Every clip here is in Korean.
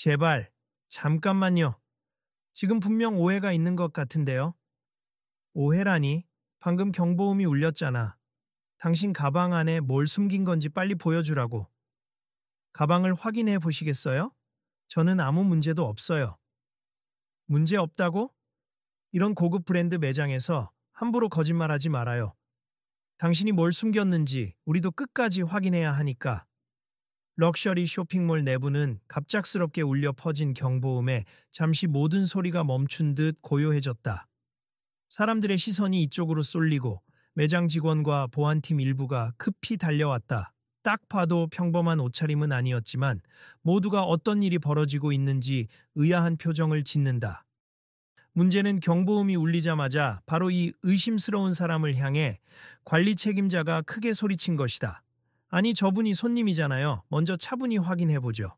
제발, 잠깐만요. 지금 분명 오해가 있는 것 같은데요. 오해라니? 방금 경보음이 울렸잖아. 당신 가방 안에 뭘 숨긴 건지 빨리 보여주라고. 가방을 확인해 보시겠어요? 저는 아무 문제도 없어요. 문제 없다고? 이런 고급 브랜드 매장에서 함부로 거짓말하지 말아요. 당신이 뭘 숨겼는지 우리도 끝까지 확인해야 하니까. 럭셔리 쇼핑몰 내부는 갑작스럽게 울려 퍼진 경보음에 잠시 모든 소리가 멈춘 듯 고요해졌다. 사람들의 시선이 이쪽으로 쏠리고 매장 직원과 보안팀 일부가 급히 달려왔다. 딱 봐도 평범한 옷차림은 아니었지만 모두가 어떤 일이 벌어지고 있는지 의아한 표정을 짓는다. 문제는 경보음이 울리자마자 바로 이 의심스러운 사람을 향해 관리 책임자가 크게 소리친 것이다. 아니, 저분이 손님이잖아요. 먼저 차분히 확인해보죠.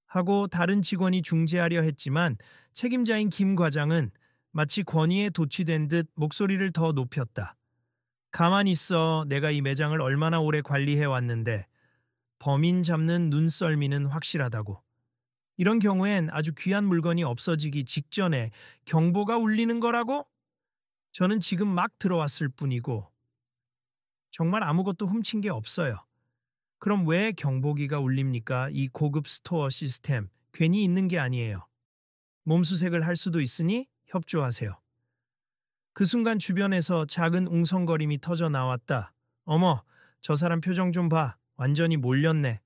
하고 다른 직원이 중재하려 했지만 책임자인 김 과장은 마치 권위에 도취된 듯 목소리를 더 높였다. 가만히 있어. 내가 이 매장을 얼마나 오래 관리해 왔는데 범인 잡는 눈썰미는 확실하다고. 이런 경우엔 아주 귀한 물건이 없어지기 직전에 경보가 울리는 거라고? 저는 지금 막 들어왔을 뿐이고 정말 아무것도 훔친 게 없어요. 그럼 왜 경보기가 울립니까? 이 고급 스토어 시스템 괜히 있는 게 아니에요. 몸수색을 할 수도 있으니 협조하세요. 그 순간 주변에서 작은 웅성거림이 터져 나왔다. 어머, 저 사람 표정 좀 봐. 완전히 몰렸네.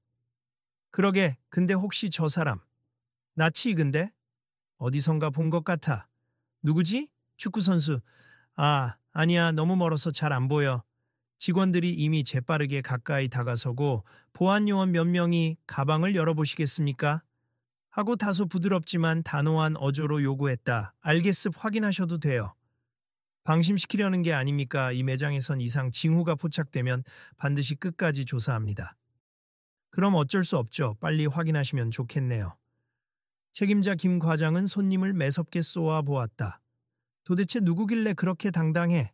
그러게, 근데 혹시 저 사람 낯이 익은데? 어디선가 본 것 같아. 누구지? 축구선수. 아, 아니야. 너무 멀어서 잘 안 보여. 직원들이 이미 재빠르게 가까이 다가서고 보안 요원 몇 명이 가방을 열어보시겠습니까? 하고 다소 부드럽지만 단호한 어조로 요구했다. 알겠습 확인하셔도 돼요. 방심시키려는 게 아닙니까? 이 매장에선 이상 징후가 포착되면 반드시 끝까지 조사합니다. 그럼 어쩔 수 없죠. 빨리 확인하시면 좋겠네요. 책임자 김 과장은 손님을 매섭게 쏘아 보았다. 도대체 누구길래 그렇게 당당해?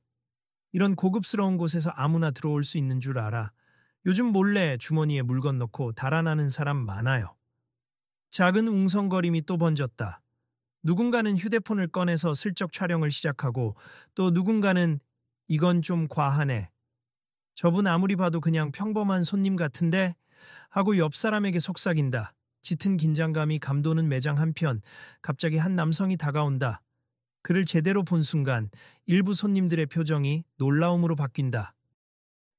이런 고급스러운 곳에서 아무나 들어올 수 있는 줄 알아. 요즘 몰래 주머니에 물건 넣고 달아나는 사람 많아요. 작은 웅성거림이 또 번졌다. 누군가는 휴대폰을 꺼내서 슬쩍 촬영을 시작하고 또 누군가는 이건 좀 과하네. 저분 아무리 봐도 그냥 평범한 손님 같은데 하고 옆 사람에게 속삭인다. 짙은 긴장감이 감도는 매장 한편 갑자기 한 남성이 다가온다. 그를 제대로 본 순간 일부 손님들의 표정이 놀라움으로 바뀐다.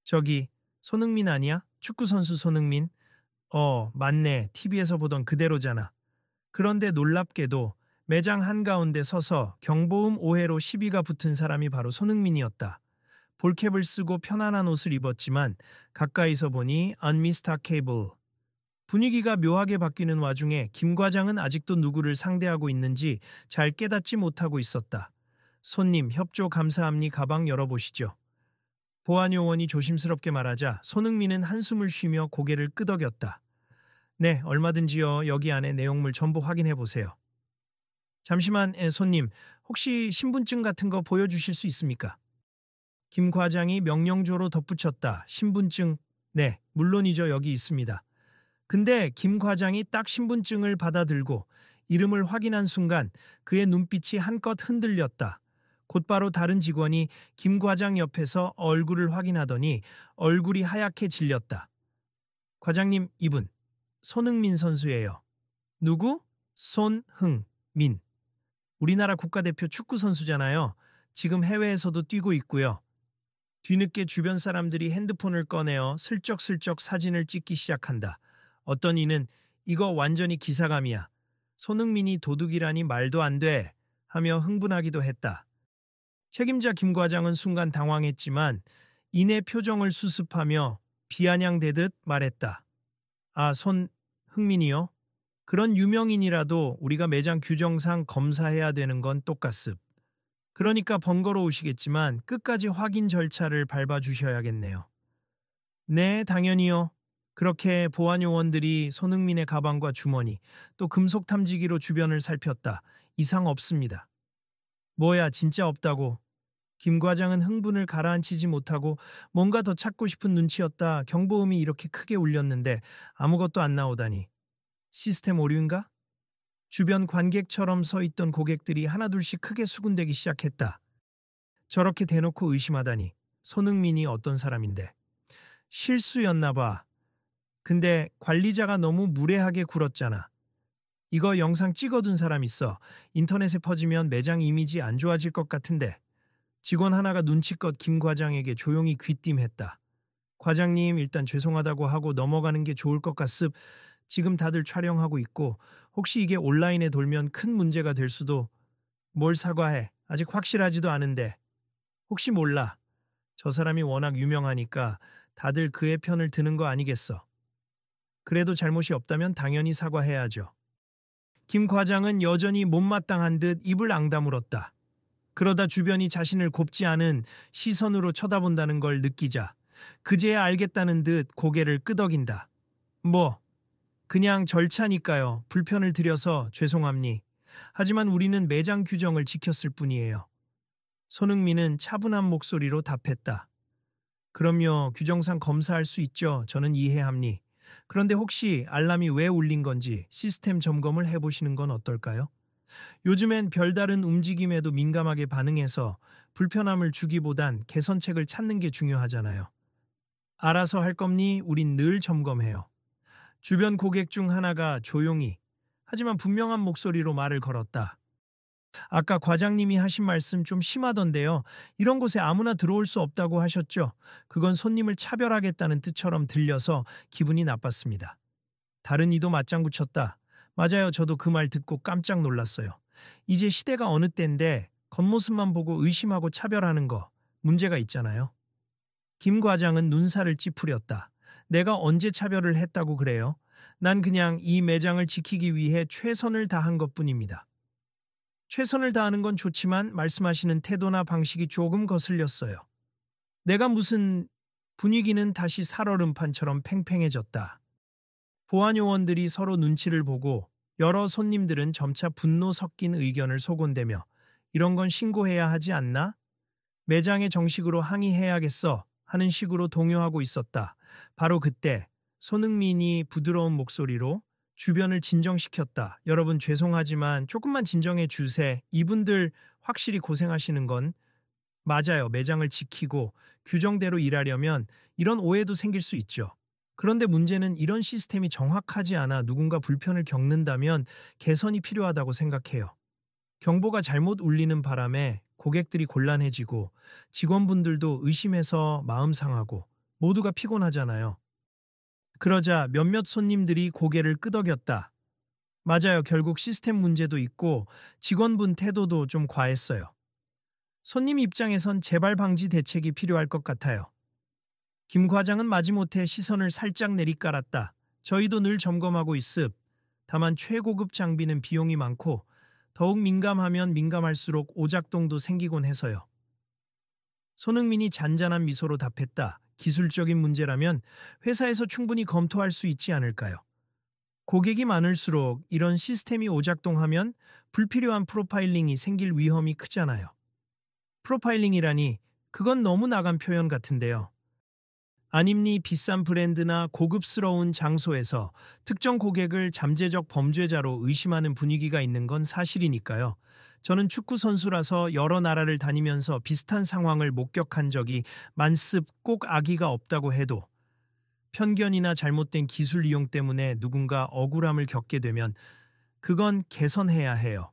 저기 손흥민 아니야? 축구선수 손흥민? 맞네. TV에서 보던 그대로잖아. 그런데 놀랍게도 매장 한가운데 서서 경보음 오해로 시비가 붙은 사람이 바로 손흥민이었다. 볼캡을 쓰고 편안한 옷을 입었지만 가까이서 보니 unmistakable. 분위기가 묘하게 바뀌는 와중에 김 과장은 아직도 누구를 상대하고 있는지 잘 깨닫지 못하고 있었다. 손님, 협조 감사합니 가방 열어보시죠. 보안 요원이 조심스럽게 말하자 손흥민은 한숨을 쉬며 고개를 끄덕였다. 네, 얼마든지요. 여기 안에 내용물 전부 확인해 보세요. 잠시만, 손님, 혹시 신분증 같은 거 보여주실 수 있습니까? 김 과장이 명령조로 덧붙였다. 신분증, 네, 물론이죠. 여기 있습니다. 근데 김 과장이 딱 신분증을 받아들고 이름을 확인한 순간 그의 눈빛이 한껏 흔들렸다. 곧바로 다른 직원이 김 과장 옆에서 얼굴을 확인하더니 얼굴이 하얗게 질렸다. 과장님, 이분 손흥민 선수예요. 누구? 손흥민. 우리나라 국가대표 축구 선수잖아요. 지금 해외에서도 뛰고 있고요. 뒤늦게 주변 사람들이 핸드폰을 꺼내어 슬쩍슬쩍 사진을 찍기 시작한다. 어떤 이는 이거 완전히 기사감이야. 손흥민이 도둑이라니 말도 안 돼. 하며 흥분하기도 했다. 책임자 김 과장은 순간 당황했지만 이내 표정을 수습하며 비아냥대듯 말했다. 아, 손흥민이요? 그런 유명인이라도 우리가 매장 규정상 검사해야 되는 건 똑같습. 그러니까 번거로우시겠지만 끝까지 확인 절차를 밟아주셔야겠네요. 네, 당연히요. 그렇게 보안 요원들이 손흥민의 가방과 주머니, 또 금속 탐지기로 주변을 살폈다. 이상 없습니다. 뭐야, 진짜 없다고. 김 과장은 흥분을 가라앉히지 못하고 뭔가 더 찾고 싶은 눈치였다. 경보음이 이렇게 크게 울렸는데 아무것도 안 나오다니. 시스템 오류인가? 주변 관객처럼 서 있던 고객들이 하나둘씩 크게 수군대기 시작했다. 저렇게 대놓고 의심하다니. 손흥민이 어떤 사람인데. 실수였나 봐. 근데 관리자가 너무 무례하게 굴었잖아. 이거 영상 찍어둔 사람 있어. 인터넷에 퍼지면 매장 이미지 안 좋아질 것 같은데. 직원 하나가 눈치껏 김 과장에게 조용히 귀띔했다. 과장님 일단 죄송하다고 하고 넘어가는 게 좋을 것 같습. 지금 다들 촬영하고 있고 혹시 이게 온라인에 돌면 큰 문제가 될 수도. 뭘 사과해. 아직 확실하지도 않은데. 혹시 몰라. 저 사람이 워낙 유명하니까 다들 그의 편을 드는 거 아니겠어. 그래도 잘못이 없다면 당연히 사과해야죠. 김 과장은 여전히 못마땅한 듯 입을 앙다물었다. 그러다 주변이 자신을 곱지 않은 시선으로 쳐다본다는 걸 느끼자 그제야 알겠다는 듯 고개를 끄덕인다. 뭐 그냥 절차니까요. 불편을 드려서 죄송합니. 하지만 우리는 매장 규정을 지켰을 뿐이에요. 손흥민은 차분한 목소리로 답했다. 그럼요. 규정상 검사할 수 있죠. 저는 이해합니. 그런데 혹시 알람이 왜 울린 건지 시스템 점검을 해보시는 건 어떨까요? 요즘엔 별다른 움직임에도 민감하게 반응해서 불편함을 주기보단 개선책을 찾는 게 중요하잖아요. 알아서 할 겁니? 우린 늘 점검해요. 주변 고객 중 하나가 조용히 하지만 분명한 목소리로 말을 걸었다. 아까 과장님이 하신 말씀 좀 심하던데요. 이런 곳에 아무나 들어올 수 없다고 하셨죠? 그건 손님을 차별하겠다는 뜻처럼 들려서 기분이 나빴습니다. 다른 이도 맞장구 쳤다. 맞아요. 저도 그 말 듣고 깜짝 놀랐어요. 이제 시대가 어느 때인데 겉모습만 보고 의심하고 차별하는 거 문제가 있잖아요. 김 과장은 눈살을 찌푸렸다. 내가 언제 차별을 했다고 그래요? 난 그냥 이 매장을 지키기 위해 최선을 다한 것뿐입니다. 최선을 다하는 건 좋지만 말씀하시는 태도나 방식이 조금 거슬렸어요. 내가 무슨 분위기는 다시 살얼음판처럼 팽팽해졌다. 보안 요원들이 서로 눈치를 보고 여러 손님들은 점차 분노 섞인 의견을 소곤대며 이런 건 신고해야 하지 않나? 매장에 정식으로 항의해야겠어 하는 식으로 동요하고 있었다. 바로 그때 손흥민이 부드러운 목소리로 주변을 진정시켰다. 여러분 죄송하지만 조금만 진정해 주세. 이분들 확실히 고생하시는 건 맞아요. 매장을 지키고 규정대로 일하려면 이런 오해도 생길 수 있죠. 그런데 문제는 이런 시스템이 정확하지 않아 누군가 불편을 겪는다면 개선이 필요하다고 생각해요. 경보가 잘못 울리는 바람에 고객들이 곤란해지고 직원분들도 의심해서 마음 상하고 모두가 피곤하잖아요. 그러자 몇몇 손님들이 고개를 끄덕였다. 맞아요. 결국 시스템 문제도 있고 직원분 태도도 좀 과했어요. 손님 입장에선 재발 방지 대책이 필요할 것 같아요. 김 과장은 마지못해 시선을 살짝 내리깔았다. 저희도 늘 점검하고 있습. 다만 최고급 장비는 비용이 많고 더욱 민감하면 민감할수록 오작동도 생기곤 해서요. 손흥민이 잔잔한 미소로 답했다. 기술적인 문제라면 회사에서 충분히 검토할 수 있지 않을까요? 고객이 많을수록 이런 시스템이 오작동하면 불필요한 프로파일링이 생길 위험이 크잖아요. 프로파일링이라니 그건 너무 나간 표현 같은데요. 아님니 비싼 브랜드나 고급스러운 장소에서 특정 고객을 잠재적 범죄자로 의심하는 분위기가 있는 건 사실이니까요. 저는 축구 선수라서 여러 나라를 다니면서 비슷한 상황을 목격한 적이 많습. 꼭 악의가 없다고 해도 편견이나 잘못된 기술 이용 때문에 누군가 억울함을 겪게 되면 그건 개선해야 해요.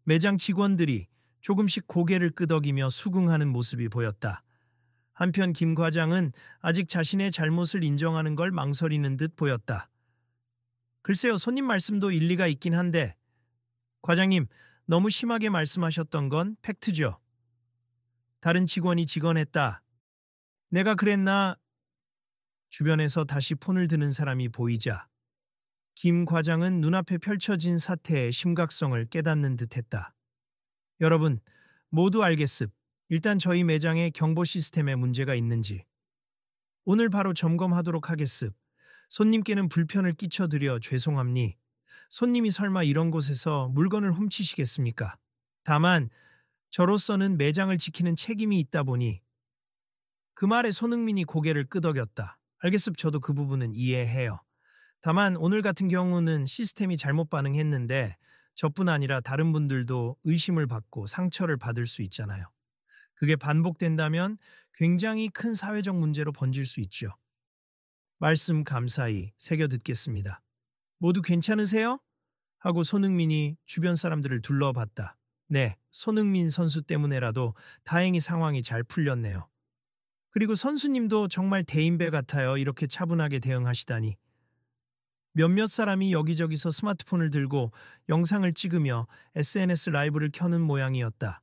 매장 직원들이 조금씩 고개를 끄덕이며 수긍하는 모습이 보였다. 한편 김 과장은 아직 자신의 잘못을 인정하는 걸 망설이는 듯 보였다. 글쎄요, 손님 말씀도 일리가 있긴 한데 과장님, 너무 심하게 말씀하셨던 건 팩트죠. 다른 직원이 직언했다. 내가 그랬나? 주변에서 다시 폰을 드는 사람이 보이자 김 과장은 눈앞에 펼쳐진 사태의 심각성을 깨닫는 듯했다. 여러분, 모두 알겠습. 일단 저희 매장에 경보 시스템에 문제가 있는지 오늘 바로 점검하도록 하겠습. 손님께는 불편을 끼쳐드려 죄송합니. 손님이 설마 이런 곳에서 물건을 훔치시겠습니까? 다만 저로서는 매장을 지키는 책임이 있다 보니 그 말에 손흥민이 고개를 끄덕였다. 알겠습. 저도 그 부분은 이해해요. 다만 오늘 같은 경우는 시스템이 잘못 반응했는데 저뿐 아니라 다른 분들도 의심을 받고 상처를 받을 수 있잖아요. 그게 반복된다면 굉장히 큰 사회적 문제로 번질 수 있죠. 말씀 감사히 새겨 듣겠습니다. 모두 괜찮으세요? 하고 손흥민이 주변 사람들을 둘러봤다. 네, 손흥민 선수 때문에라도 다행히 상황이 잘 풀렸네요. 그리고 선수님도 정말 대인배 같아요. 이렇게 차분하게 대응하시다니. 몇몇 사람이 여기저기서 스마트폰을 들고 영상을 찍으며 SNS 라이브를 켜는 모양이었다.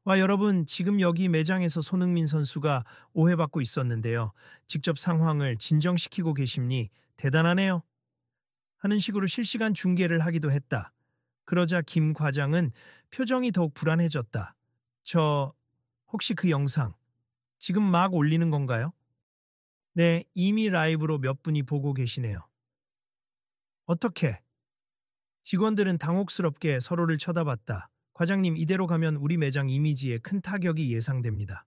와, 여러분, 지금 여기 매장에서 손흥민 선수가 오해받고 있었는데요. 직접 상황을 진정시키고 계심니 대단하네요. 하는 식으로 실시간 중계를 하기도 했다. 그러자 김 과장은 표정이 더욱 불안해졌다. 저, 혹시 그 영상 지금 막 올리는 건가요? 네, 이미 라이브로 몇 분이 보고 계시네요. 어떻게? 직원들은 당혹스럽게 서로를 쳐다봤다. 과장님, 이대로 가면 우리 매장 이미지에 큰 타격이 예상됩니다.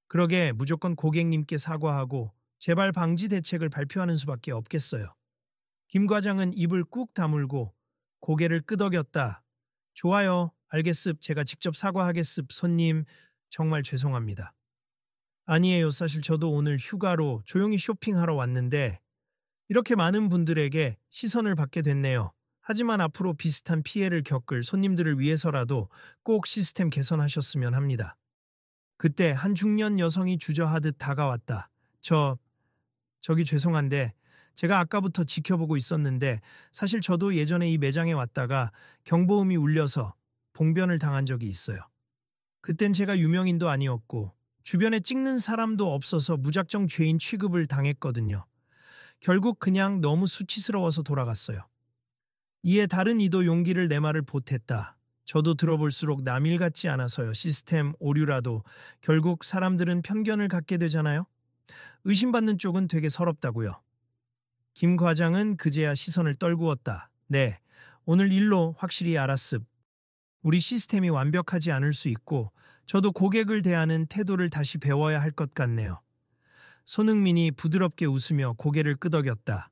그러게 무조건 고객님께 사과하고 재발 방지 대책을 발표하는 수밖에 없겠어요. 김 과장은 입을 꾹 다물고 고개를 끄덕였다. 좋아요. 알겠습. 제가 직접 사과하겠습. 손님, 정말 죄송합니다. 아니에요. 사실 저도 오늘 휴가로 조용히 쇼핑하러 왔는데 이렇게 많은 분들에게 시선을 받게 됐네요. 하지만 앞으로 비슷한 피해를 겪을 손님들을 위해서라도 꼭 시스템 개선하셨으면 합니다. 그때 한 중년 여성이 주저하듯 다가왔다. 저기 죄송한데 제가 아까부터 지켜보고 있었는데 사실 저도 예전에 이 매장에 왔다가 경보음이 울려서 봉변을 당한 적이 있어요. 그땐 제가 유명인도 아니었고 주변에 찍는 사람도 없어서 무작정 죄인 취급을 당했거든요. 결국 그냥 너무 수치스러워서 돌아갔어요. 이에 다른 이도 용기를 내 말을 보탰다. 저도 들어볼수록 남일 같지 않아서요. 시스템 오류라도 결국 사람들은 편견을 갖게 되잖아요. 의심받는 쪽은 되게 서럽다고요. 김 과장은 그제야 시선을 떨구었다. 네, 오늘 일로 확실히 알았습. 우리 시스템이 완벽하지 않을 수 있고 저도 고객을 대하는 태도를 다시 배워야 할 것 같네요. 손흥민이 부드럽게 웃으며 고개를 끄덕였다.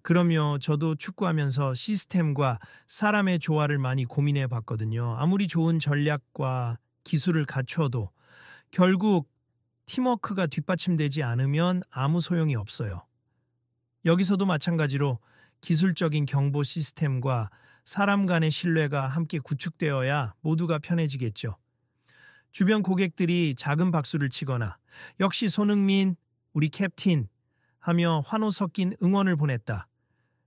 그러며 저도 축구하면서 시스템과 사람의 조화를 많이 고민해 봤거든요. 아무리 좋은 전략과 기술을 갖춰도 결국 팀워크가 뒷받침되지 않으면 아무 소용이 없어요. 여기서도 마찬가지로 기술적인 경보 시스템과 사람 간의 신뢰가 함께 구축되어야 모두가 편해지겠죠. 주변 고객들이 작은 박수를 치거나 역시 손흥민, 우리 캡틴 하며 환호 섞인 응원을 보냈다.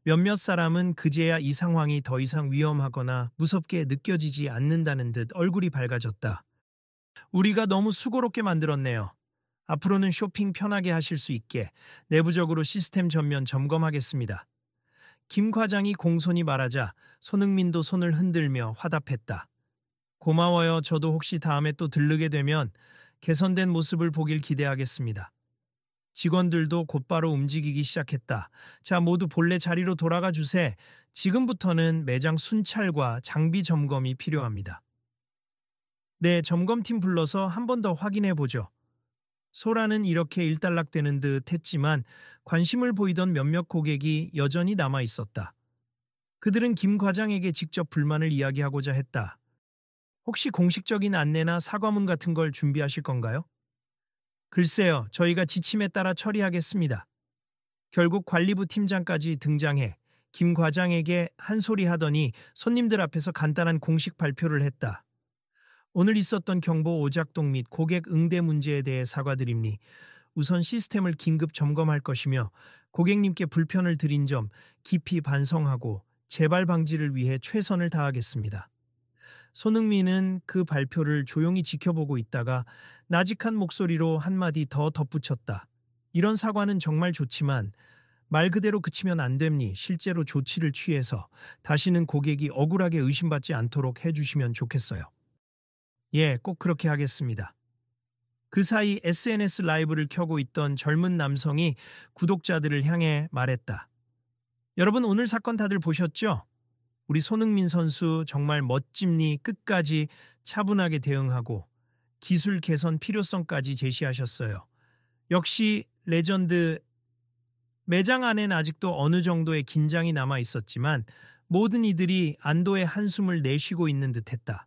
몇몇 사람은 그제야 이 상황이 더 이상 위험하거나 무섭게 느껴지지 않는다는 듯 얼굴이 밝아졌다. 우리가 너무 수고롭게 만들었네요. 앞으로는 쇼핑 편하게 하실 수 있게 내부적으로 시스템 전면 점검하겠습니다. 김 과장이 공손히 말하자 손흥민도 손을 흔들며 화답했다. 고마워요. 저도 혹시 다음에 또 들르게 되면 개선된 모습을 보길 기대하겠습니다. 직원들도 곧바로 움직이기 시작했다. 자, 모두 본래 자리로 돌아가 주세. 지금부터는 매장 순찰과 장비 점검이 필요합니다. 네, 점검팀 불러서 한 번 더 확인해 보죠. 소라는 이렇게 일단락되는 듯 했지만 관심을 보이던 몇몇 고객이 여전히 남아 있었다. 그들은 김 과장에게 직접 불만을 이야기하고자 했다. 혹시 공식적인 안내나 사과문 같은 걸 준비하실 건가요? 글쎄요, 저희가 지침에 따라 처리하겠습니다. 결국 관리부 팀장까지 등장해 김 과장에게 한 소리 하더니 손님들 앞에서 간단한 공식 발표를 했다. 오늘 있었던 경보 오작동 및 고객 응대 문제에 대해 사과드립니. 우선 시스템을 긴급 점검할 것이며 고객님께 불편을 드린 점 깊이 반성하고 재발 방지를 위해 최선을 다하겠습니다. 손흥민은 그 발표를 조용히 지켜보고 있다가 나직한 목소리로 한마디 더 덧붙였다. 이런 사과는 정말 좋지만 말 그대로 그치면 안 됩니. 실제로 조치를 취해서 다시는 고객이 억울하게 의심받지 않도록 해주시면 좋겠어요. 예, 꼭 그렇게 하겠습니다. 그 사이 SNS 라이브를 켜고 있던 젊은 남성이 구독자들을 향해 말했다. 여러분, 오늘 사건 다들 보셨죠? 우리 손흥민 선수 정말 멋짐니. 끝까지 차분하게 대응하고 기술 개선 필요성까지 제시하셨어요. 역시 레전드. 매장 안엔 아직도 어느 정도의 긴장이 남아 있었지만 모든 이들이 안도의 한숨을 내쉬고 있는 듯했다.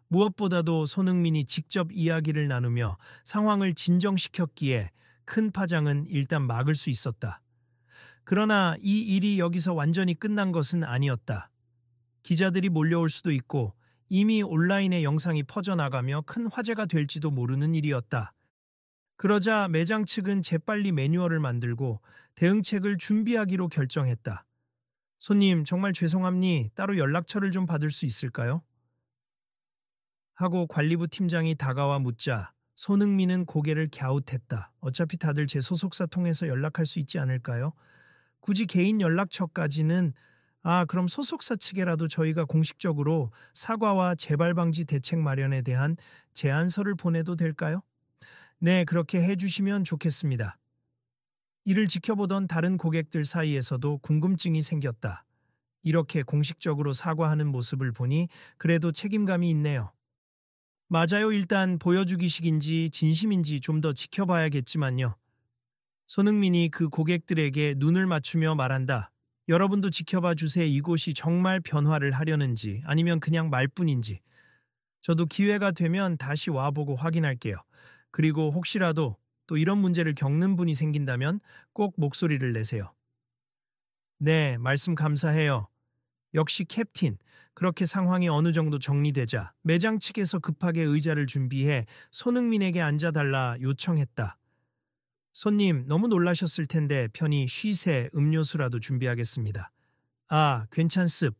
무엇보다도 손흥민이 직접 이야기를 나누며 상황을 진정시켰기에 큰 파장은 일단 막을 수 있었다. 그러나 이 일이 여기서 완전히 끝난 것은 아니었다. 기자들이 몰려올 수도 있고 이미 온라인에 영상이 퍼져나가며 큰 화제가 될지도 모르는 일이었다. 그러자 매장 측은 재빨리 매뉴얼을 만들고 대응책을 준비하기로 결정했다. 손님, 정말 죄송합니. 따로 연락처를 좀 받을 수 있을까요? 하고 관리부 팀장이 다가와 묻자 손흥민은 고개를 갸웃했다. 어차피 다들 제 소속사 통해서 연락할 수 있지 않을까요? 굳이 개인 연락처까지는. 그럼 소속사 측에라도 저희가 공식적으로 사과와 재발 방지 대책 마련에 대한 제안서를 보내도 될까요? 네, 그렇게 해주시면 좋겠습니다. 이를 지켜보던 다른 고객들 사이에서도 궁금증이 생겼다. 이렇게 공식적으로 사과하는 모습을 보니 그래도 책임감이 있네요. 맞아요. 일단 보여주기식인지 진심인지 좀 더 지켜봐야겠지만요. 손흥민이 그 고객들에게 눈을 맞추며 말한다. 여러분도 지켜봐 주세요. 이곳이 정말 변화를 하려는지 아니면 그냥 말뿐인지. 저도 기회가 되면 다시 와보고 확인할게요. 그리고 혹시라도 또 이런 문제를 겪는 분이 생긴다면 꼭 목소리를 내세요. 네, 말씀 감사해요. 역시 캡틴. 그렇게 상황이 어느 정도 정리되자 매장 측에서 급하게 의자를 준비해 손흥민에게 앉아달라 요청했다. 손님, 너무 놀라셨을 텐데 편히 쉬세 음료수라도 준비하겠습니다. 괜찮습.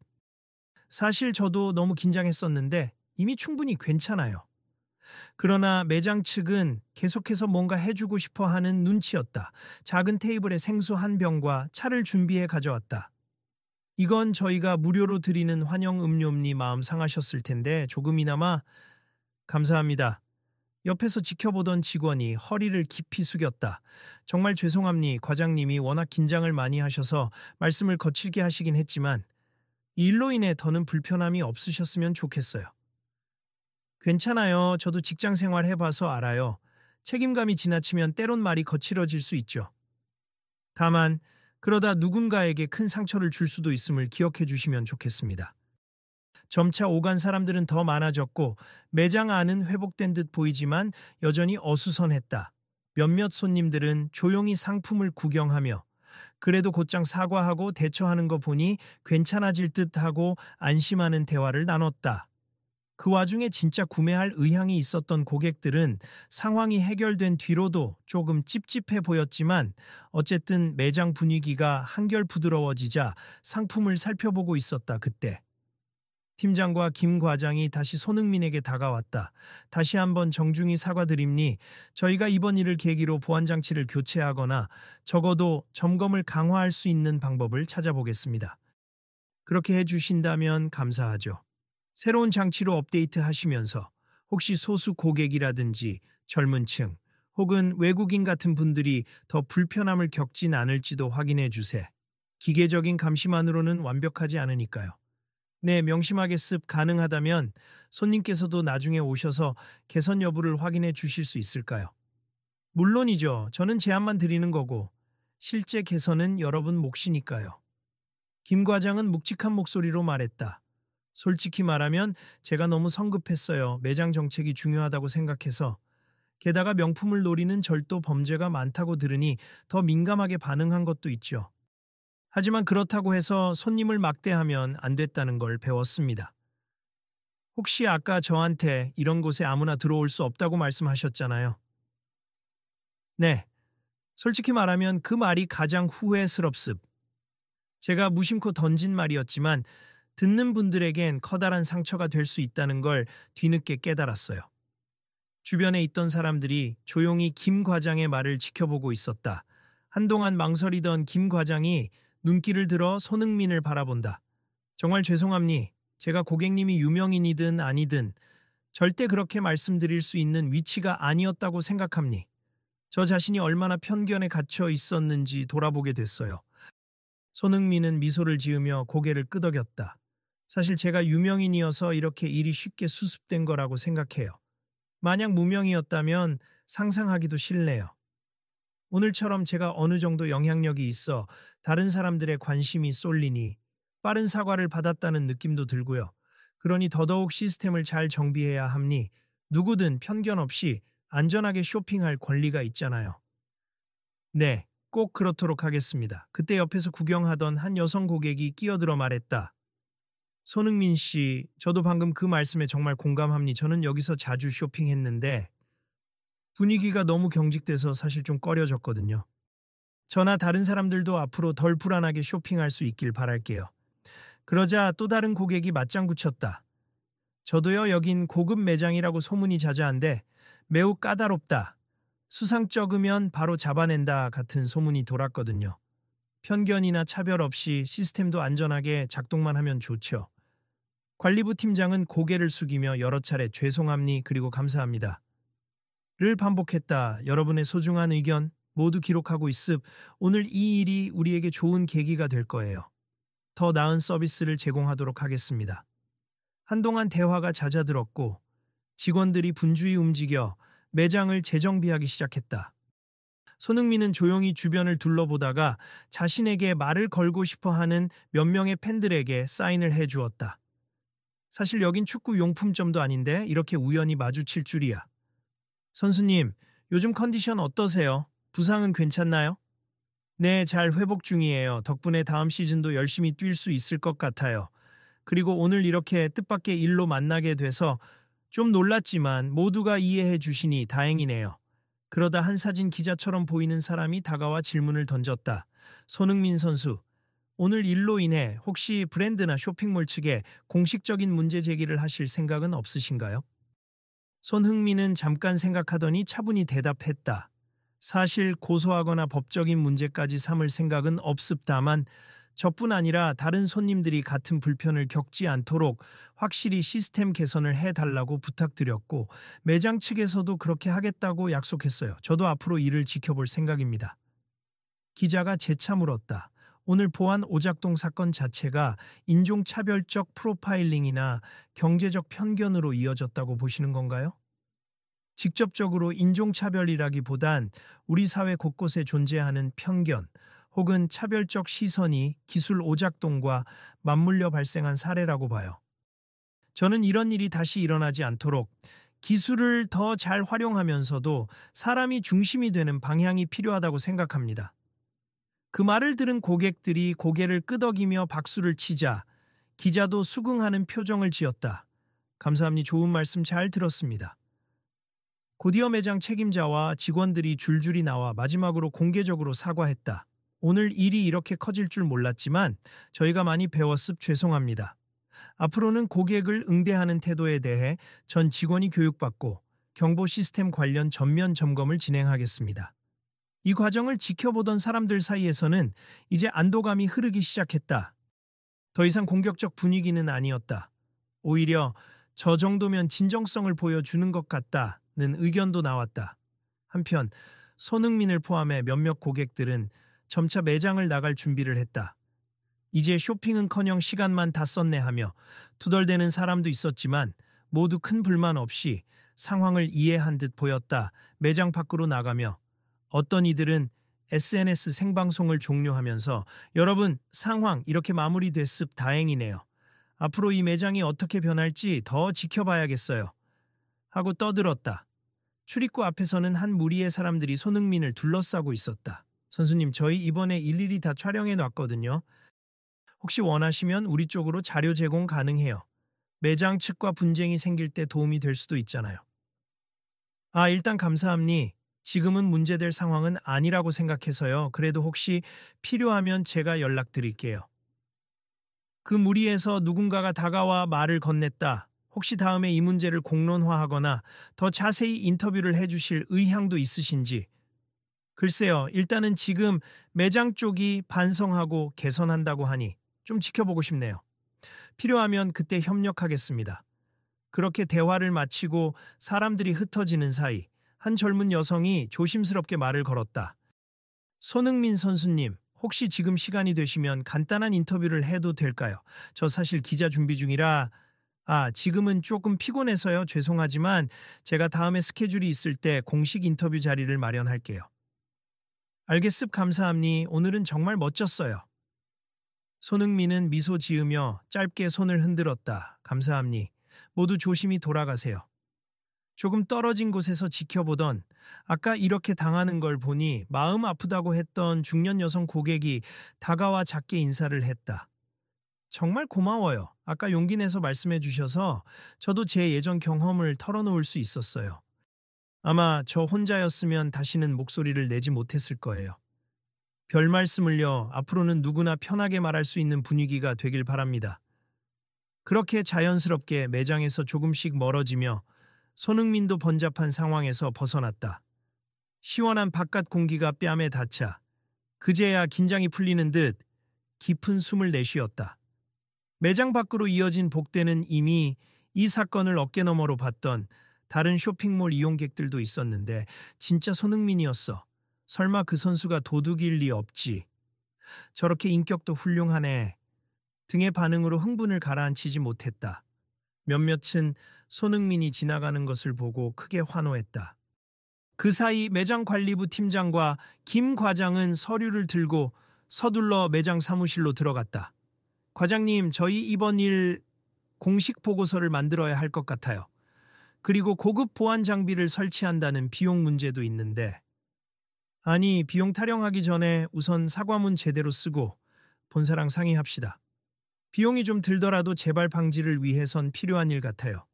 사실 저도 너무 긴장했었는데 이미 충분히 괜찮아요. 그러나 매장 측은 계속해서 뭔가 해주고 싶어 하는 눈치였다. 작은 테이블에 생수 한 병과 차를 준비해 가져왔다. 이건 저희가 무료로 드리는 환영 음료니 마음 상하셨을 텐데 조금이나마. 감사합니다. 옆에서 지켜보던 직원이 허리를 깊이 숙였다. 정말 죄송합니. 과장님이 워낙 긴장을 많이 하셔서 말씀을 거칠게 하시긴 했지만 이 일로 인해 더는 불편함이 없으셨으면 좋겠어요. 괜찮아요. 저도 직장 생활 해봐서 알아요. 책임감이 지나치면 때론 말이 거칠어질 수 있죠. 다만 그러다 누군가에게 큰 상처를 줄 수도 있음을 기억해 주시면 좋겠습니다. 점차 오간 사람들은 더 많아졌고 매장 안은 회복된 듯 보이지만 여전히 어수선했다. 몇몇 손님들은 조용히 상품을 구경하며 그래도 곧장 사과하고 대처하는 거 보니 괜찮아질 듯하고 안심하는 대화를 나눴다. 그 와중에 진짜 구매할 의향이 있었던 고객들은 상황이 해결된 뒤로도 조금 찝찝해 보였지만 어쨌든 매장 분위기가 한결 부드러워지자 상품을 살펴보고 있었다. 그때 팀장과 김 과장이 다시 손흥민에게 다가왔다. 다시 한번 정중히 사과드립니. 저희가 이번 일을 계기로 보안장치를 교체하거나 적어도 점검을 강화할 수 있는 방법을 찾아보겠습니다. 그렇게 해주신다면 감사하죠. 새로운 장치로 업데이트 하시면서 혹시 소수 고객이라든지 젊은 층 혹은 외국인 같은 분들이 더 불편함을 겪진 않을지도 확인해 주세요. 기계적인 감시만으로는 완벽하지 않으니까요. 네, 명심하게 습 가능하다면 손님께서도 나중에 오셔서 개선 여부를 확인해 주실 수 있을까요? 물론이죠. 저는 제안만 드리는 거고 실제 개선은 여러분 몫이니까요. 김 과장은 묵직한 목소리로 말했다. 솔직히 말하면 제가 너무 성급했어요. 매장 정책이 중요하다고 생각해서. 게다가 명품을 노리는 절도 범죄가 많다고 들으니 더 민감하게 반응한 것도 있죠. 하지만 그렇다고 해서 손님을 막대하면 안 됐다는 걸 배웠습니다. 혹시 아까 저한테 이런 곳에 아무나 들어올 수 없다고 말씀하셨잖아요. 네. 솔직히 말하면 그 말이 가장 후회스럽습. 제가 무심코 던진 말이었지만 듣는 분들에겐 커다란 상처가 될 수 있다는 걸 뒤늦게 깨달았어요. 주변에 있던 사람들이 조용히 김 과장의 말을 지켜보고 있었다. 한동안 망설이던 김 과장이 눈길을 들어 손흥민을 바라본다. 정말 죄송합니. 제가 고객님이 유명인이든 아니든 절대 그렇게 말씀드릴 수 있는 위치가 아니었다고 생각합니. 저 자신이 얼마나 편견에 갇혀 있었는지 돌아보게 됐어요. 손흥민은 미소를 지으며 고개를 끄덕였다. 사실 제가 유명인이어서 이렇게 일이 쉽게 수습된 거라고 생각해요. 만약 무명이었다면 상상하기도 싫네요. 오늘처럼 제가 어느 정도 영향력이 있어 다른 사람들의 관심이 쏠리니 빠른 사과를 받았다는 느낌도 들고요. 그러니 더더욱 시스템을 잘 정비해야 함니 누구든 편견 없이 안전하게 쇼핑할 권리가 있잖아요. 네, 꼭 그렇도록 하겠습니다. 그때 옆에서 구경하던 한 여성 고객이 끼어들어 말했다. 손흥민 씨, 저도 방금 그 말씀에 정말 공감합니. 저는 여기서 자주 쇼핑했는데 분위기가 너무 경직돼서 사실 좀 꺼려졌거든요. 저나 다른 사람들도 앞으로 덜 불안하게 쇼핑할 수 있길 바랄게요. 그러자 또 다른 고객이 맞장 붙였다. 저도요, 여긴 고급 매장이라고 소문이 자자한데 매우 까다롭다. 수상 적으면 바로 잡아낸다 같은 소문이 돌았거든요. 편견이나 차별 없이 시스템도 안전하게 작동만 하면 좋죠. 관리부 팀장은 고개를 숙이며 여러 차례 죄송합니 그리고 감사합니다. 를 반복했다. 여러분의 소중한 의견 모두 기록하고 있습. 오늘 이 일이 우리에게 좋은 계기가 될 거예요. 더 나은 서비스를 제공하도록 하겠습니다. 한동안 대화가 잦아들었고 직원들이 분주히 움직여 매장을 재정비하기 시작했다. 손흥민은 조용히 주변을 둘러보다가 자신에게 말을 걸고 싶어 하는 몇 명의 팬들에게 사인을 해 주었다. 사실 여긴 축구 용품점도 아닌데 이렇게 우연히 마주칠 줄이야. 선수님, 요즘 컨디션 어떠세요? 부상은 괜찮나요? 네, 잘 회복 중이에요. 덕분에 다음 시즌도 열심히 뛸 수 있을 것 같아요. 그리고 오늘 이렇게 뜻밖의 일로 만나게 돼서 좀 놀랐지만 모두가 이해해 주시니 다행이네요. 그러다 한 사진 기자처럼 보이는 사람이 다가와 질문을 던졌다. 손흥민 선수, 오늘 일로 인해 혹시 브랜드나 쇼핑몰 측에 공식적인 문제 제기를 하실 생각은 없으신가요? 손흥민은 잠깐 생각하더니 차분히 대답했다. 사실 고소하거나 법적인 문제까지 삼을 생각은 없습다만 저뿐 아니라 다른 손님들이 같은 불편을 겪지 않도록 확실히 시스템 개선을 해달라고 부탁드렸고 매장 측에서도 그렇게 하겠다고 약속했어요. 저도 앞으로 이를 지켜볼 생각입니다. 기자가 재차 물었다. 오늘 보안 오작동 사건 자체가 인종차별적 프로파일링이나 경제적 편견으로 이어졌다고 보시는 건가요? 직접적으로 인종차별이라기보단 우리 사회 곳곳에 존재하는 편견 혹은 차별적 시선이 기술 오작동과 맞물려 발생한 사례라고 봐요. 저는 이런 일이 다시 일어나지 않도록 기술을 더 잘 활용하면서도 사람이 중심이 되는 방향이 필요하다고 생각합니다. 그 말을 들은 고객들이 고개를 끄덕이며 박수를 치자 기자도 수긍하는 표정을 지었다. 감사합니다. 좋은 말씀 잘 들었습니다. 곧이어 매장 책임자와 직원들이 줄줄이 나와 마지막으로 공개적으로 사과했다. 오늘 일이 이렇게 커질 줄 몰랐지만 저희가 많이 배웠습 죄송합니다. 앞으로는 고객을 응대하는 태도에 대해 전 직원이 교육받고 경보 시스템 관련 전면 점검을 진행하겠습니다. 이 과정을 지켜보던 사람들 사이에서는 이제 안도감이 흐르기 시작했다. 더 이상 공격적 분위기는 아니었다. 오히려 저 정도면 진정성을 보여주는 것 같다는 의견도 나왔다. 한편 손흥민을 포함해 몇몇 고객들은 점차 매장을 나갈 준비를 했다. 이제 쇼핑은커녕 시간만 다 썼네 하며 투덜대는 사람도 있었지만 모두 큰 불만 없이 상황을 이해한 듯 보였다. 매장 밖으로 나가며 어떤 이들은 SNS 생방송을 종료하면서 여러분 상황 이렇게 마무리됐습 다행이네요. 앞으로 이 매장이 어떻게 변할지 더 지켜봐야겠어요. 하고 떠들었다. 출입구 앞에서는 한 무리의 사람들이 손흥민을 둘러싸고 있었다. 선수님 저희 이번에 일일이 다 촬영해 놨거든요. 혹시 원하시면 우리 쪽으로 자료 제공 가능해요. 매장 측과 분쟁이 생길 때 도움이 될 수도 있잖아요. 아 일단 감사합니. 지금은 문제될 상황은 아니라고 생각해서요. 그래도 혹시 필요하면 제가 연락드릴게요. 그 무리에서 누군가가 다가와 말을 건넸다. 혹시 다음에 이 문제를 공론화하거나 더 자세히 인터뷰를 해주실 의향도 있으신지. 글쎄요, 일단은 지금 매장 쪽이 반성하고 개선한다고 하니 좀 지켜보고 싶네요. 필요하면 그때 협력하겠습니다. 그렇게 대화를 마치고 사람들이 흩어지는 사이 한 젊은 여성이 조심스럽게 말을 걸었다. 손흥민 선수님, 혹시 지금 시간이 되시면 간단한 인터뷰를 해도 될까요? 저 사실 기자 준비 중이라 지금은 조금 피곤해서요. 죄송하지만 제가 다음에 스케줄이 있을 때 공식 인터뷰 자리를 마련할게요. 알겠습 감사합니. 오늘은 정말 멋졌어요. 손흥민은 미소 지으며 짧게 손을 흔들었다. 감사합니. 모두 조심히 돌아가세요. 조금 떨어진 곳에서 지켜보던 아까 이렇게 당하는 걸 보니 마음 아프다고 했던 중년 여성 고객이 다가와 작게 인사를 했다. 정말 고마워요. 아까 용기 내서 말씀해 주셔서 저도 제 예전 경험을 털어놓을 수 있었어요. 아마 저 혼자였으면 다시는 목소리를 내지 못했을 거예요. 별 말씀을요. 앞으로는 누구나 편하게 말할 수 있는 분위기가 되길 바랍니다. 그렇게 자연스럽게 매장에서 조금씩 멀어지며 손흥민도 번잡한 상황에서 벗어났다. 시원한 바깥 공기가 뺨에 닿자 그제야 긴장이 풀리는 듯 깊은 숨을 내쉬었다. 매장 밖으로 이어진 복대는 이미 이 사건을 어깨너머로 봤던 다른 쇼핑몰 이용객들도 있었는데 진짜 손흥민이었어. 설마 그 선수가 도둑일 리 없지. 저렇게 인격도 훌륭하네. 등의 반응으로 흥분을 가라앉히지 못했다. 몇몇은 손흥민이 지나가는 것을 보고 크게 환호했다. 그 사이 매장 관리부 팀장과 김 과장은 서류를 들고 서둘러 매장 사무실로 들어갔다. 과장님, 저희 이번 일 공식 보고서를 만들어야 할 것 같아요. 그리고 고급 보안 장비를 설치한다는 비용 문제도 있는데. 아니, 비용 타령하기 전에 우선 사과문 제대로 쓰고 본사랑 상의합시다. 비용이 좀 들더라도 재발 방지를 위해선 필요한 일 같아요.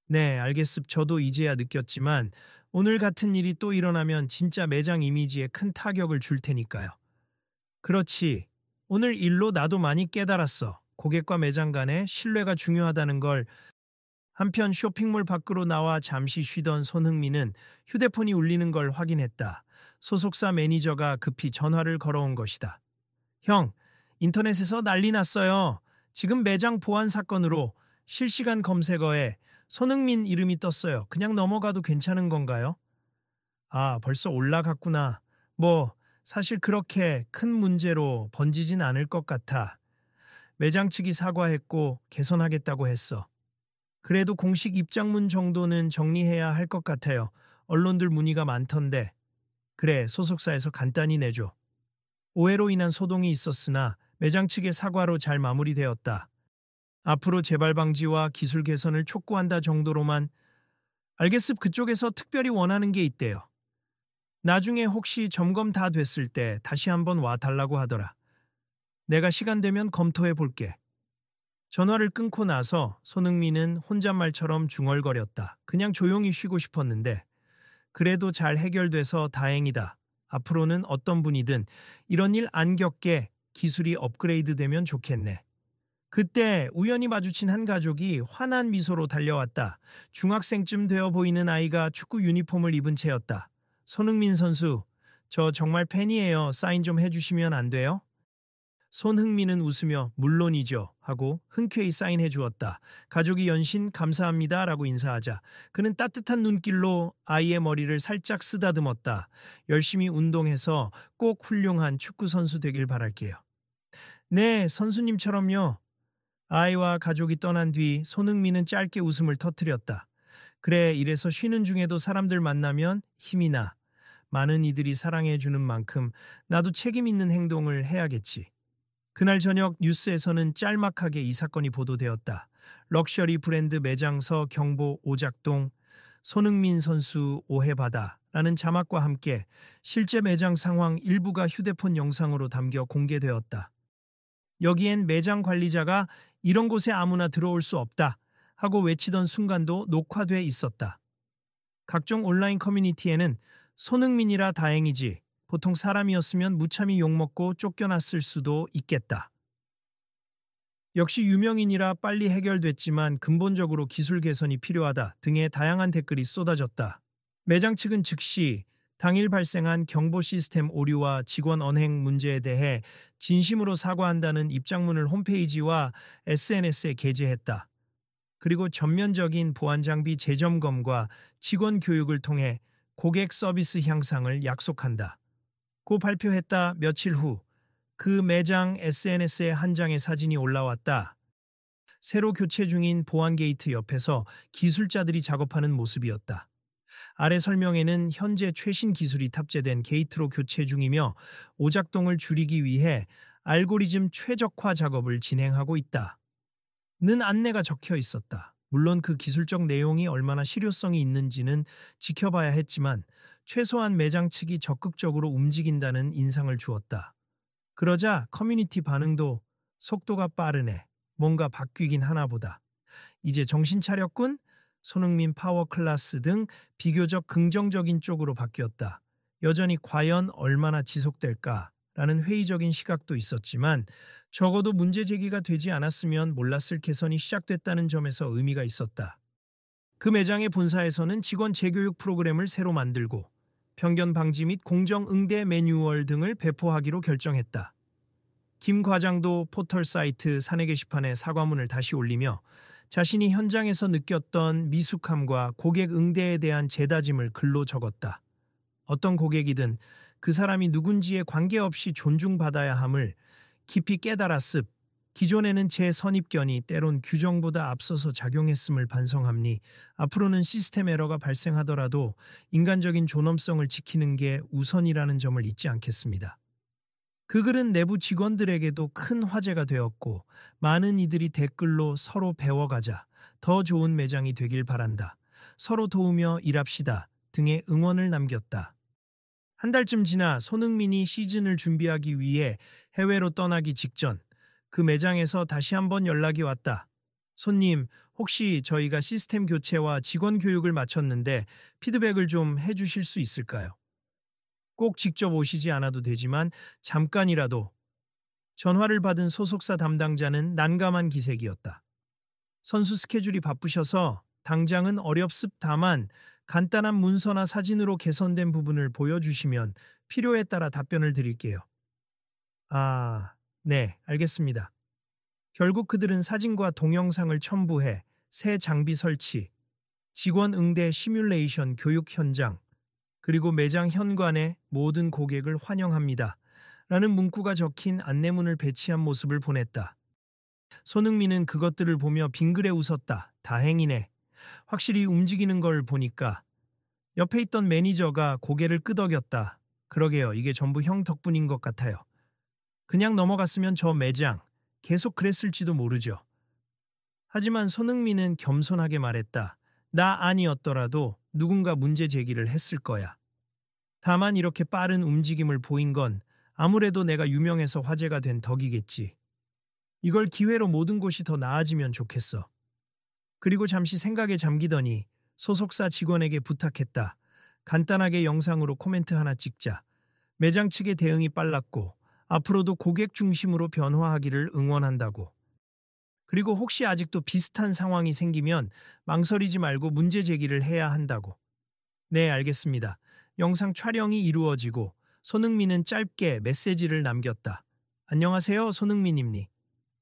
네, 알겠습. 저도 이제야 느꼈지만 오늘 같은 일이 또 일어나면 진짜 매장 이미지에 큰 타격을 줄 테니까요. 그렇지. 오늘 일로 나도 많이 깨달았어. 고객과 매장 간의 신뢰가 중요하다는 걸. 한편 쇼핑몰 밖으로 나와 잠시 쉬던 손흥민은 휴대폰이 울리는 걸 확인했다. 소속사 매니저가 급히 전화를 걸어온 것이다. 형, 인터넷에서 난리 났어요. 지금 매장 보안 사건으로 실시간 검색어에 손흥민 이름이 떴어요. 그냥 넘어가도 괜찮은 건가요? 아, 벌써 올라갔구나. 뭐, 사실 그렇게 큰 문제로 번지진 않을 것 같아. 매장 측이 사과했고 개선하겠다고 했어. 그래도 공식 입장문 정도는 정리해야 할 것 같아요. 언론들 문의가 많던데. 그래, 소속사에서 간단히 내줘. 오해로 인한 소동이 있었으나 매장 측의 사과로 잘 마무리되었다. 앞으로 재발 방지와 기술 개선을 촉구한다 정도로만. 알겠습. 그쪽에서 특별히 원하는 게 있대요. 나중에 혹시 점검 다 됐을 때 다시 한번 와 달라고 하더라. 내가 시간 되면 검토해 볼게. 전화를 끊고 나서 손흥민은 혼잣말처럼 중얼거렸다. 그냥 조용히 쉬고 싶었는데 그래도 잘 해결돼서 다행이다. 앞으로는 어떤 분이든 이런 일 안 겪게 기술이 업그레이드 되면 좋겠네. 그때 우연히 마주친 한 가족이 환한 미소로 달려왔다. 중학생쯤 되어 보이는 아이가 축구 유니폼을 입은 채였다. 손흥민 선수, 저 정말 팬이에요. 사인 좀 해주시면 안 돼요? 손흥민은 웃으며 물론이죠 하고 흔쾌히 사인해 주었다. 가족이 연신 감사합니다 라고 인사하자 그는 따뜻한 눈길로 아이의 머리를 살짝 쓰다듬었다. 열심히 운동해서 꼭 훌륭한 축구 선수 되길 바랄게요. 네, 선수님처럼요. 아이와 가족이 떠난 뒤 손흥민은 짧게 웃음을 터뜨렸다. 그래, 이래서 쉬는 중에도 사람들 만나면 힘이 나. 많은 이들이 사랑해 주는 만큼 나도 책임 있는 행동을 해야겠지. 그날 저녁 뉴스에서는 짤막하게 이 사건이 보도되었다. 럭셔리 브랜드 매장서 경보 오작동, 손흥민 선수 오해받아 라는 자막과 함께 실제 매장 상황 일부가 휴대폰 영상으로 담겨 공개되었다. 여기엔 매장 관리자가 이런 곳에 아무나 들어올 수 없다 하고 외치던 순간도 녹화돼 있었다. 각종 온라인 커뮤니티에는 손흥민이라 다행이지, 보통 사람이었으면 무참히 욕먹고 쫓겨났을 수도 있겠다. 역시 유명인이라 빨리 해결됐지만 근본적으로 기술 개선이 필요하다 등의 다양한 댓글이 쏟아졌다. 매장 측은 즉시 당일 발생한 경보 시스템 오류와 직원 언행 문제에 대해 진심으로 사과한다는 입장문을 홈페이지와 SNS에 게재했다. 그리고 전면적인 보안 장비 재점검과 직원 교육을 통해 고객 서비스 향상을 약속한다. 고 발표했다. 며칠 후 그 매장 SNS에 한 장의 사진이 올라왔다. 새로 교체 중인 보안 게이트 옆에서 기술자들이 작업하는 모습이었다. 아래 설명에는 현재 최신 기술이 탑재된 게이트로 교체 중이며 오작동을 줄이기 위해 알고리즘 최적화 작업을 진행하고 있다. 는 안내가 적혀 있었다. 물론 그 기술적 내용이 얼마나 실효성이 있는지는 지켜봐야 했지만 최소한 매장 측이 적극적으로 움직인다는 인상을 주었다. 그러자 커뮤니티 반응도 속도가 빠르네. 뭔가 바뀌긴 하나 보다. 이제 정신 차렸군? 손흥민 파워 클래스 등 비교적 긍정적인 쪽으로 바뀌었다. 여전히 과연 얼마나 지속될까? 라는 회의적인 시각도 있었지만 적어도 문제 제기가 되지 않았으면 몰랐을 개선이 시작됐다는 점에서 의미가 있었다. 그 매장의 본사에서는 직원 재교육 프로그램을 새로 만들고 편견 방지 및 공정 응대 매뉴얼 등을 배포하기로 결정했다. 김 과장도 포털 사이트 사내 게시판에 사과문을 다시 올리며 자신이 현장에서 느꼈던 미숙함과 고객 응대에 대한 재다짐을 글로 적었다. 어떤 고객이든 그 사람이 누군지에 관계없이 존중받아야 함을 깊이 깨달았습. 기존에는 제 선입견이 때론 규정보다 앞서서 작용했음을 반성함니 앞으로는 시스템 에러가 발생하더라도 인간적인 존엄성을 지키는 게 우선이라는 점을 잊지 않겠습니다. 그 글은 내부 직원들에게도 큰 화제가 되었고 많은 이들이 댓글로 서로 배워가자, 더 좋은 매장이 되길 바란다, 서로 도우며 일합시다 등의 응원을 남겼다. 한 달쯤 지나 손흥민이 시즌을 준비하기 위해 해외로 떠나기 직전 그 매장에서 다시 한번 연락이 왔다. 손님, 혹시 저희가 시스템 교체와 직원 교육을 마쳤는데 피드백을 좀 해주실 수 있을까요? 꼭 직접 오시지 않아도 되지만 잠깐이라도. 전화를 받은 소속사 담당자는 난감한 기색이었다. 선수 스케줄이 바쁘셔서 당장은 어렵습다만 간단한 문서나 사진으로 개선된 부분을 보여주시면 필요에 따라 답변을 드릴게요. 아, 네, 알겠습니다. 결국 그들은 사진과 동영상을 첨부해 새 장비 설치, 직원 응대 시뮬레이션 교육 현장, 그리고 매장 현관에 모든 고객을 환영합니다. 라는 문구가 적힌 안내문을 배치한 모습을 보냈다. 손흥민은 그것들을 보며 빙그레 웃었다. 다행이네. 확실히 움직이는 걸 보니까. 옆에 있던 매니저가 고개를 끄덕였다. 그러게요. 이게 전부 형 덕분인 것 같아요. 그냥 넘어갔으면 저 매장 계속 그랬을지도 모르죠. 하지만 손흥민은 겸손하게 말했다. 나 아니었더라도 누군가 문제 제기를 했을 거야. 다만 이렇게 빠른 움직임을 보인 건 아무래도 내가 유명해서 화제가 된 덕이겠지. 이걸 기회로 모든 곳이 더 나아지면 좋겠어. 그리고 잠시 생각에 잠기더니 소속사 직원에게 부탁했다. 간단하게 영상으로 코멘트 하나 찍자. 매장 측의 대응이 빨랐고 앞으로도 고객 중심으로 변화하기를 응원한다고. 그리고 혹시 아직도 비슷한 상황이 생기면 망설이지 말고 문제 제기를 해야 한다고. 네, 알겠습니다. 영상 촬영이 이루어지고 손흥민은 짧게 메시지를 남겼다. 안녕하세요, 손흥민입니.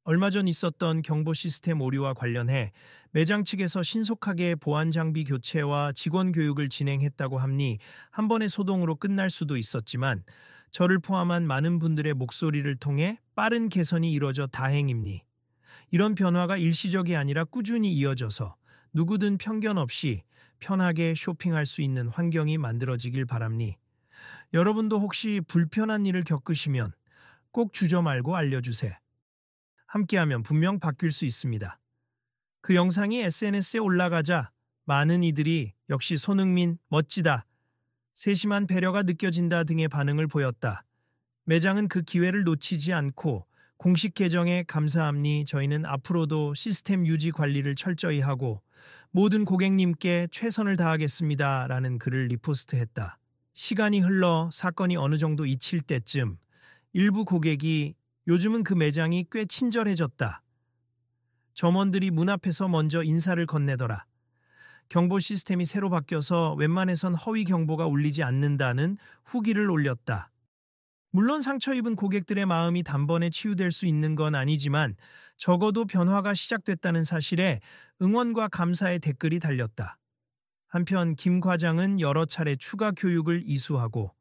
얼마 전 있었던 경보 시스템 오류와 관련해 매장 측에서 신속하게 보안 장비 교체와 직원 교육을 진행했다고 함니 한 번의 소동으로 끝날 수도 있었지만 저를 포함한 많은 분들의 목소리를 통해 빠른 개선이 이뤄져 다행입니. 이런 변화가 일시적이 아니라 꾸준히 이어져서 누구든 편견 없이 편하게 쇼핑할 수 있는 환경이 만들어지길 바랍니. 여러분도 혹시 불편한 일을 겪으시면 꼭 주저 말고 알려주세요. 함께하면 분명 바뀔 수 있습니다. 그 영상이 SNS에 올라가자 많은 이들이 역시 손흥민 멋지다, 세심한 배려가 느껴진다 등의 반응을 보였다. 매장은 그 기회를 놓치지 않고 공식 계정에 감사합니 저희는 앞으로도 시스템 유지 관리를 철저히 하고 모든 고객님께 최선을 다하겠습니다 라는 글을 리포스트했다. 시간이 흘러 사건이 어느 정도 잊힐 때쯤 일부 고객이 요즘은 그 매장이 꽤 친절해졌다. 점원들이 문 앞에서 먼저 인사를 건네더라. 경보 시스템이 새로 바뀌어서 웬만해선 허위 경보가 울리지 않는다는 후기를 올렸다. 물론 상처 입은 고객들의 마음이 단번에 치유될 수 있는 건 아니지만 적어도 변화가 시작됐다는 사실에 응원과 감사의 댓글이 달렸다. 한편 김 과장은 여러 차례 추가 교육을 이수하고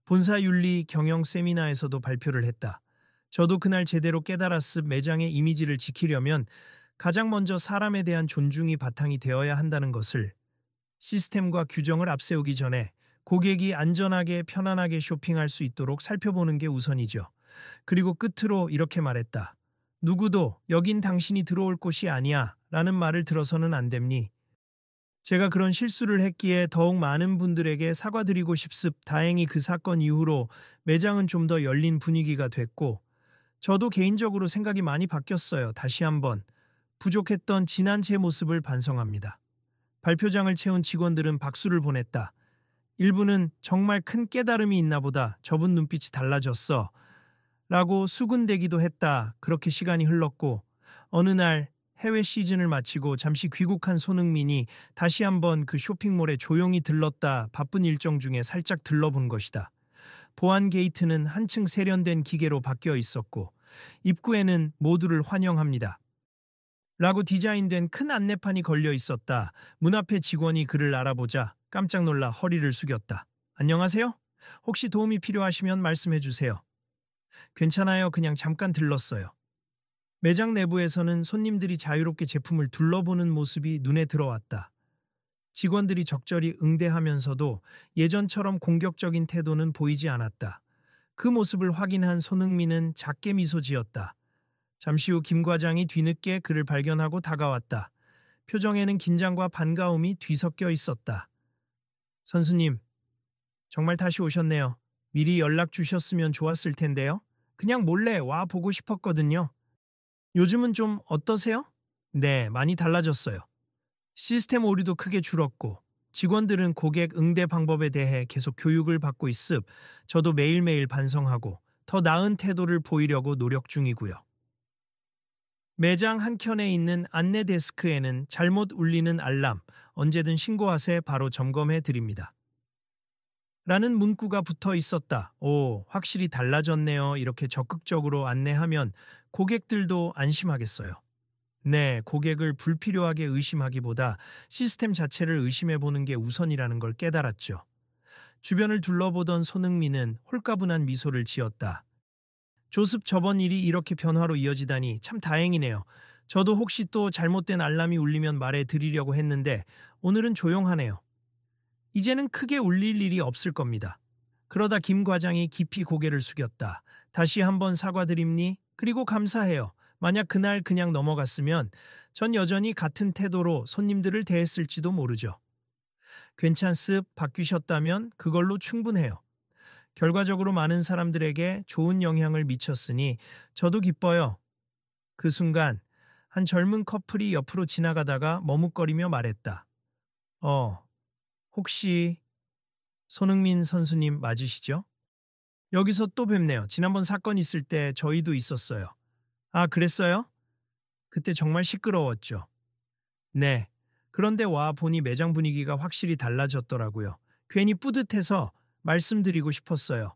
본사 윤리 경영 세미나에서도 발표를 했다. 저도 그날 제대로 깨달았음. 매장의 이미지를 지키려면 가장 먼저 사람에 대한 존중이 바탕이 되어야 한다는 것을. 시스템과 규정을 앞세우기 전에 고객이 안전하게 편안하게 쇼핑할 수 있도록 살펴보는 게 우선이죠. 그리고 끝으로 이렇게 말했다. 누구도 여긴 당신이 들어올 곳이 아니야 라는 말을 들어서는 안 됩니. 제가 그런 실수를 했기에 더욱 많은 분들에게 사과드리고 싶습. 다행히 그 사건 이후로 매장은 좀 더 열린 분위기가 됐고 저도 개인적으로 생각이 많이 바뀌었어요. 다시 한번 부족했던 지난 제 모습을 반성합니다. 발표장을 채운 직원들은 박수를 보냈다. 일부는 정말 큰 깨달음이 있나 보다. 저분 눈빛이 달라졌어. 라고 수군대기도 했다. 그렇게 시간이 흘렀고 어느 날 해외 시즌을 마치고 잠시 귀국한 손흥민이 다시 한번 그 쇼핑몰에 조용히 들렀다. 바쁜 일정 중에 살짝 들러본 것이다. 보안 게이트는 한층 세련된 기계로 바뀌어 있었고 입구에는 모두를 환영합니다. 라고 디자인된 큰 안내판이 걸려 있었다. 문 앞에 직원이 그를 알아보자 깜짝 놀라 허리를 숙였다. 안녕하세요? 혹시 도움이 필요하시면 말씀해 주세요. 괜찮아요. 그냥 잠깐 들렀어요. 매장 내부에서는 손님들이 자유롭게 제품을 둘러보는 모습이 눈에 들어왔다. 직원들이 적절히 응대하면서도 예전처럼 공격적인 태도는 보이지 않았다. 그 모습을 확인한 손흥민은 작게 미소 지었다. 잠시 후 김 과장이 뒤늦게 그를 발견하고 다가왔다. 표정에는 긴장과 반가움이 뒤섞여 있었다. 선수님, 정말 다시 오셨네요. 미리 연락 주셨으면 좋았을 텐데요. 그냥 몰래 와 보고 싶었거든요. 요즘은 좀 어떠세요? 네, 많이 달라졌어요. 시스템 오류도 크게 줄었고 직원들은 고객 응대 방법에 대해 계속 교육을 받고 있습. 저도 매일매일 반성하고 더 나은 태도를 보이려고 노력 중이고요. 매장 한켠에 있는 안내 데스크에는 잘못 울리는 알람, 언제든 신고하세 바로 점검해 드립니다. 라는 문구가 붙어 있었다. 오, 확실히 달라졌네요. 이렇게 적극적으로 안내하면 고객들도 안심하겠어요. 네, 고객을 불필요하게 의심하기보다 시스템 자체를 의심해 보는 게 우선이라는 걸 깨달았죠. 주변을 둘러보던 손흥민은 홀가분한 미소를 지었다. 조습 저번 일이 이렇게 변화로 이어지다니 참 다행이네요. 저도 혹시 또 잘못된 알람이 울리면 말해 드리려고 했는데 오늘은 조용하네요. 이제는 크게 울릴 일이 없을 겁니다. 그러다 김 과장이 깊이 고개를 숙였다. 다시 한번 사과드립니? 그리고 감사해요. 만약 그날 그냥 넘어갔으면 전 여전히 같은 태도로 손님들을 대했을지도 모르죠. 괜찮습 바뀌셨다면 그걸로 충분해요. 결과적으로 많은 사람들에게 좋은 영향을 미쳤으니 저도 기뻐요. 그 순간 한 젊은 커플이 옆으로 지나가다가 머뭇거리며 말했다. 혹시 손흥민 선수님 맞으시죠? 여기서 또 뵙네요. 지난번 사건 있을 때 저희도 있었어요. 아, 그랬어요? 그때 정말 시끄러웠죠. 네. 그런데 와 보니 매장 분위기가 확실히 달라졌더라고요. 괜히 뿌듯해서 말씀드리고 싶었어요.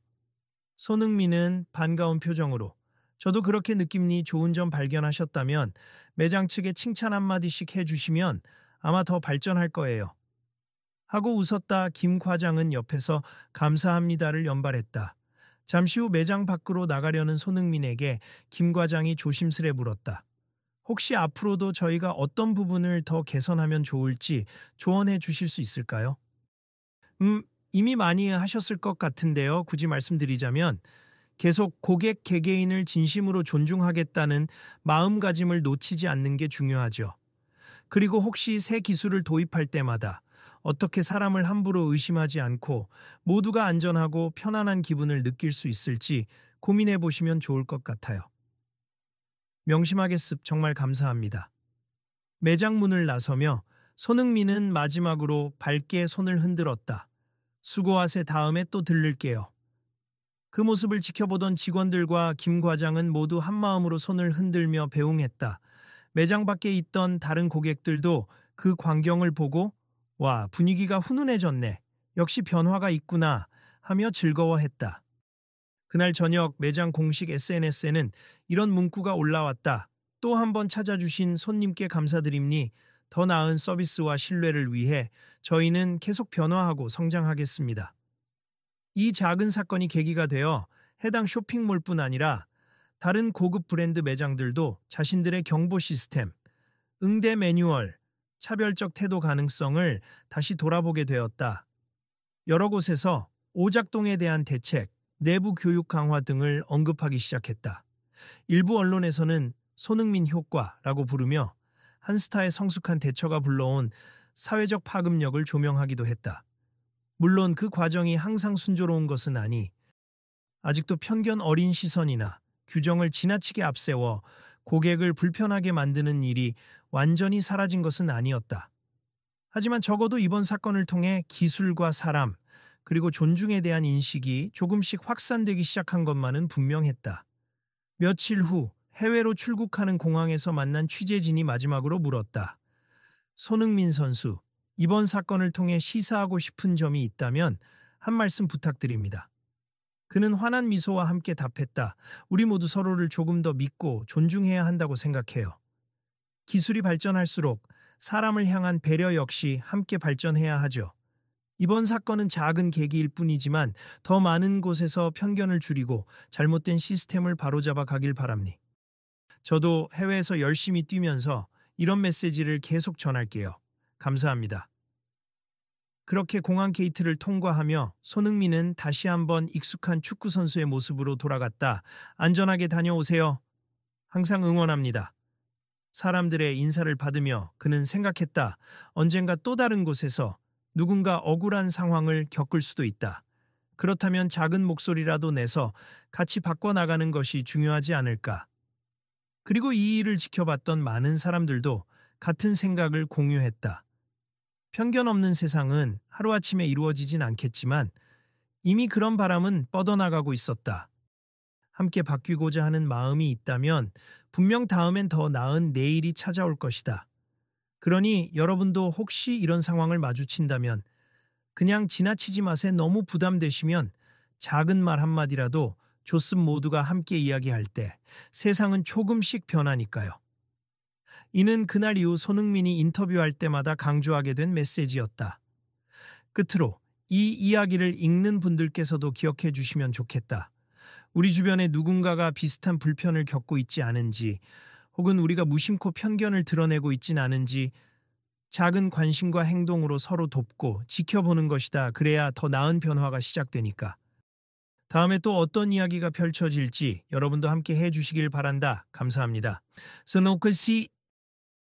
손흥민은 반가운 표정으로 저도 그렇게 느낌이 좋은 점 발견하셨다면 매장 측에 칭찬 한마디씩 해주시면 아마 더 발전할 거예요. 하고 웃었다. 김 과장은 옆에서 감사합니다를 연발했다. 잠시 후 매장 밖으로 나가려는 손흥민에게 김 과장이 조심스레 물었다. 혹시 앞으로도 저희가 어떤 부분을 더 개선하면 좋을지 조언해 주실 수 있을까요? 이미 많이 하셨을 것 같은데요. 굳이 말씀드리자면 계속 고객 개개인을 진심으로 존중하겠다는 마음가짐을 놓치지 않는 게 중요하죠. 그리고 혹시 새 기술을 도입할 때마다 어떻게 사람을 함부로 의심하지 않고 모두가 안전하고 편안한 기분을 느낄 수 있을지 고민해 보시면 좋을 것 같아요. 명심하겠습. 정말 감사합니다. 매장 문을 나서며 손흥민은 마지막으로 밝게 손을 흔들었다. 수고하세. 다음에 또 들를게요. 그 모습을 지켜보던 직원들과 김 과장은 모두 한마음으로 손을 흔들며 배웅했다. 매장 밖에 있던 다른 고객들도 그 광경을 보고 와, 분위기가 훈훈해졌네. 역시 변화가 있구나 하며 즐거워했다. 그날 저녁 매장 공식 SNS에는 이런 문구가 올라왔다. 또 한 번 찾아주신 손님께 감사드립니. 더 나은 서비스와 신뢰를 위해 저희는 계속 변화하고 성장하겠습니다. 이 작은 사건이 계기가 되어 해당 쇼핑몰뿐 아니라 다른 고급 브랜드 매장들도 자신들의 경보 시스템, 응대 매뉴얼, 차별적 태도 가능성을 다시 돌아보게 되었다. 여러 곳에서 오작동에 대한 대책, 내부 교육 강화 등을 언급하기 시작했다. 일부 언론에서는 손흥민 효과라고 부르며 한 스타의 성숙한 대처가 불러온 사회적 파급력을 조명하기도 했다. 물론 그 과정이 항상 순조로운 것은 아니, 아직도 편견 어린 시선이나 규정을 지나치게 앞세워 고객을 불편하게 만드는 일이 완전히 사라진 것은 아니었다. 하지만 적어도 이번 사건을 통해 기술과 사람, 그리고 존중에 대한 인식이 조금씩 확산되기 시작한 것만은 분명했다. 며칠 후 해외로 출국하는 공항에서 만난 취재진이 마지막으로 물었다. 손흥민 선수, 이번 사건을 통해 시사하고 싶은 점이 있다면 한 말씀 부탁드립니다. 그는 환한 미소와 함께 답했다. 우리 모두 서로를 조금 더 믿고 존중해야 한다고 생각해요. 기술이 발전할수록 사람을 향한 배려 역시 함께 발전해야 하죠. 이번 사건은 작은 계기일 뿐이지만 더 많은 곳에서 편견을 줄이고 잘못된 시스템을 바로잡아 가길 바랍니다. 저도 해외에서 열심히 뛰면서 이런 메시지를 계속 전할게요. 감사합니다. 그렇게 공항 게이트를 통과하며 손흥민은 다시 한번 익숙한 축구 선수의 모습으로 돌아갔다. 안전하게 다녀오세요. 항상 응원합니다. 사람들의 인사를 받으며 그는 생각했다. 언젠가 또 다른 곳에서 누군가 억울한 상황을 겪을 수도 있다. 그렇다면 작은 목소리라도 내서 같이 바꿔나가는 것이 중요하지 않을까. 그리고 이 일을 지켜봤던 많은 사람들도 같은 생각을 공유했다. 편견 없는 세상은 하루아침에 이루어지진 않겠지만 이미 그런 바람은 뻗어나가고 있었다. 함께 바뀌고자 하는 마음이 있다면 분명 다음엔 더 나은 내일이 찾아올 것이다. 그러니 여러분도 혹시 이런 상황을 마주친다면 그냥 지나치지 마세. 너무 부담되시면 작은 말 한마디라도 좋습. 모두가 함께 이야기할 때 세상은 조금씩 변하니까요. 이는 그날 이후 손흥민이 인터뷰할 때마다 강조하게 된 메시지였다. 끝으로 이 이야기를 읽는 분들께서도 기억해 주시면 좋겠다. 우리 주변에 누군가가 비슷한 불편을 겪고 있지 않은지, 혹은 우리가 무심코 편견을 드러내고 있진 않은지 작은 관심과 행동으로 서로 돕고 지켜보는 것이다. 그래야 더 나은 변화가 시작되니까. 다음에 또 어떤 이야기가 펼쳐질지 여러분도 함께 해주시길 바란다. 감사합니다. 스노크씨